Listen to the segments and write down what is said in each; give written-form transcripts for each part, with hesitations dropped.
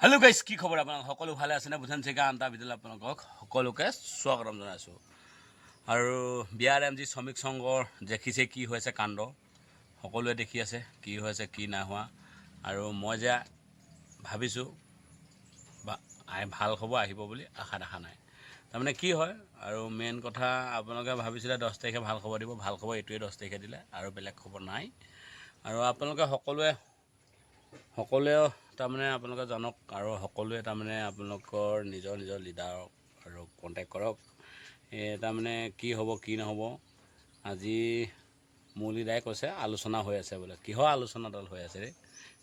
Hello' guys, কি খবৰ আপোনালোক সকলো ভালে আছেনে? বুধান চেকা আনটা ভিতৰত আপোনালোকক সকলোকে স্বাগতম জনাইছোঁ। আৰু বিয়াৰ এম জি শ্ৰমিক সংঘৰ দেখিছে কি হৈছে কাণ্ড, সকলোৱে দেখি আছে কি হৈছে কি নাই হোৱা। আৰু মই যে ভাবিছোঁ ভাল খবৰ আহিব বুলি আশা দেখা নাই। তাৰমানে কি হয় আৰু মেইন কথা, আপোনালোকে ভাবিছিলে 10 তাৰিখে ভাল খবৰ দিব, ভাল খবৰ এইটোৱে 10 তাৰিখে দিলে আৰু বেলেগ খবৰ নাই। আৰু আপোনালোকে সকলোৱে তাৰমানে আপোনালোকে জানক, আৰু সকলোৱে তাৰমানে আপোনালোকৰ নিজৰ লিডাৰক আৰু কণ্টেক্ট কৰক। তাৰমানে কি হ'ব কি নহ'ব, আজি মুৰলীদাই কৈছে আলোচনা হৈ আছে বোলে। কিহৰ আলোচনাডাল হৈ আছে ৰে?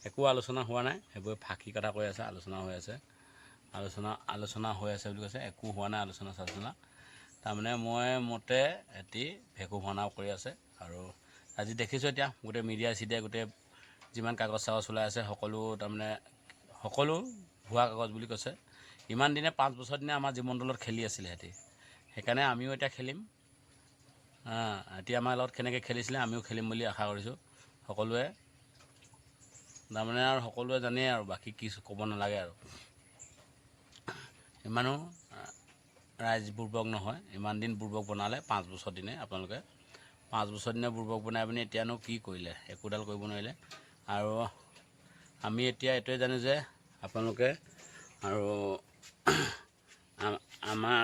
একো আলোচনা হোৱা নাই, সেইবোৰ ফাঁকি কথা কৈ আছে। আলোচনা হৈ আছে বুলি কৈছে, একো হোৱা নাই আলোচনা। তাৰমানে মই মতে এটি ভেকু ভাওনাও কৰি আছে। আৰু আজি দেখিছোঁ এতিয়া গোটেই মিডিয়া চিডিয়া গোটেই যিমান কাগজ চাগজ ওলাই আছে সকলো ভুৱা কাগজ বুলি কৈছে। ইমান দিনে 5 বছৰ দিনে আমাৰ জীৱনদলত খেলি আছিলে সিহঁতি, সেইকাৰণে আমিও এতিয়া খেলিম। এতিয়া আমাৰ লগত কেনেকৈ খেলিছিলে আমিও খেলিম বুলি আশা কৰিছোঁ। সকলোৱে তাৰমানে আৰু সকলোৱে জানেই আৰু বাকী কি ক'ব নালাগে। আৰু ইমানো ৰাইজ বুৰ্বক নহয়, ইমান দিন বুৰ্বক বনালে 5 বছৰ দিনে। আপোনালোকে 5 বছৰ দিনে বুৰ্বক বনাই পিনি এতিয়ানো কি কৰিলে? একোডাল কৰিব নোৱাৰিলে। আৰু আমি এতিয়া এইটোৱে জানো যে আপোনালোকে আৰু আমাৰ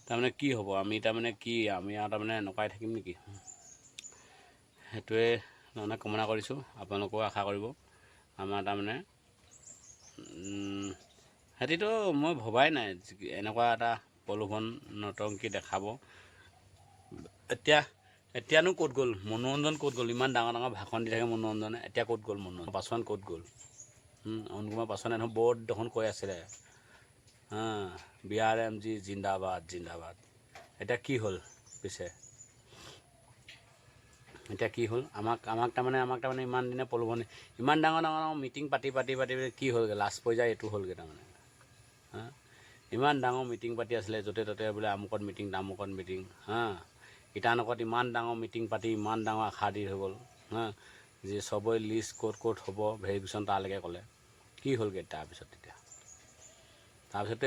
তাৰমানে কি হ'ব, আমি আৰু তাৰমানে এনেকুৱাই থাকিম নেকি? সেইটোৱে তাৰমানে কামনা কৰিছোঁ। আপোনালোকেও আশা কৰিব। আমাৰ তাৰমানে সিহঁতিতো মই ভবাই নাই এনেকুৱা এটা প্ৰলোভন নটংকি দেখাব। এতিয়ানো ক'ত গ'ল মনোৰঞ্জন? ক'ত গ'ল? ইমান ডাঙৰ ভাষণ দি থাকে মনোৰঞ্জনে, এতিয়া ক'ত গ'ল মনোৰঞ্জন? পাছোৱান ক'ত গ'ল? অৰুণ কুমাৰ পাছোৱানে দেখোন বৰ দেখোন কৈ আছিলে, বিয়াৰ এম জি জিন্দাবাদ। এতিয়া কি হ'ল পিছে? এতিয়া কি হ'ল? আমাক তাৰমানে ইমান দিনে প্ৰলোভন, ইমান ডাঙৰ মিটিং পাতি কি হ'লগৈ? লাষ্ট পৰ্যায় এইটো হ'লগৈ তাৰমানে। ইমান ডাঙৰ মিটিং পাতি আছিলে, য'তে ত'তে বোলে আমুকত মিটিং তামুকত মিটিং, ইটানগৰত ইমান ডাঙৰ মিটিং পাতি ইমান ডাঙৰ আশা দি হৈ গ'ল। যে চবৰে লিষ্ট ক'ত হ'ব ভেৰিফিকেশ্যন তালৈকে ক'লে। কি হ'লগৈ তাৰপিছততো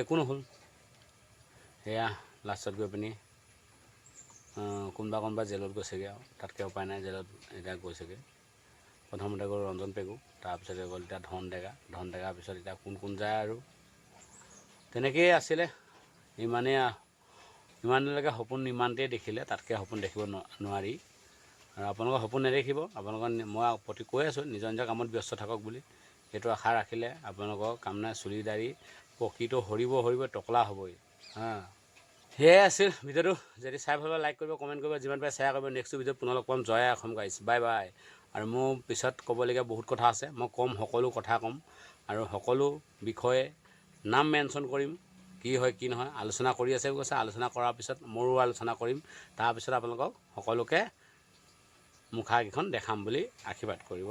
একো নহ'ল। সেয়া লাষ্টত গৈ পিনি কোনোবা জেলত গৈছেগৈ। আৰু তাতকৈ উপায় নাই, জেলত এতিয়া গৈছেগৈ। প্ৰথমতে গ'ল ৰঞ্জন পেগু, তাৰপিছতে গ'ল এতিয়া ধন ডেগাৰ পিছত এতিয়া কোন যায়। আৰু তেনেকেই আছিলে। ইমানলৈকে সপোন ইমানতেই দেখিলে, তাতকৈ সপোন দেখিব নোৱাৰি। আৰু আপোনালোকৰ সপোন নেদেখিব। মই প্ৰতি কৈ আছোঁ, নিজৰ কামত ব্যস্ত থাকক বুলি। সেইটো আশা ৰাখিলে আপোনালোকৰ কাম নাই। চুলি দাড়ি প্ৰকৃত সৰিব, টকলা হ'বই। সেয়াই আছিল ভিডিঅ'টো। যদি চাই ভাল পায় লাইক কৰিব, কমেণ্ট কৰিব, যিমান পাৰে শ্বেয়াৰ কৰিব। নেক্সট ভিডিঅ'ত পুনৰ লগ পাম। জয় অসম গাইছ, বাই বাই। আৰু মোৰ পিছত ক'বলগীয়া বহুত কথা আছে, মই ক'ম, সকলো কথা ক'ম। আৰু সকলো বিষয়ে নাম মেনশ্যন কৰিম, কি হয় কি নহয়। আলোচনা কৰি আছে কৈছে, আলোচনা কৰাৰ পিছত মোৰো আলোচনা কৰিম। তাৰপিছত আপোনালোকক সকলোকে মুখাকেইখন দেখাম বুলি আশীৰ্বাদ কৰিব।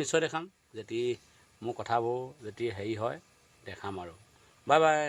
নিশ্চয় দেখাম। যদি মোৰ কথাবোৰ যদি হেৰি হয় দেখাম আৰু। Bye bye.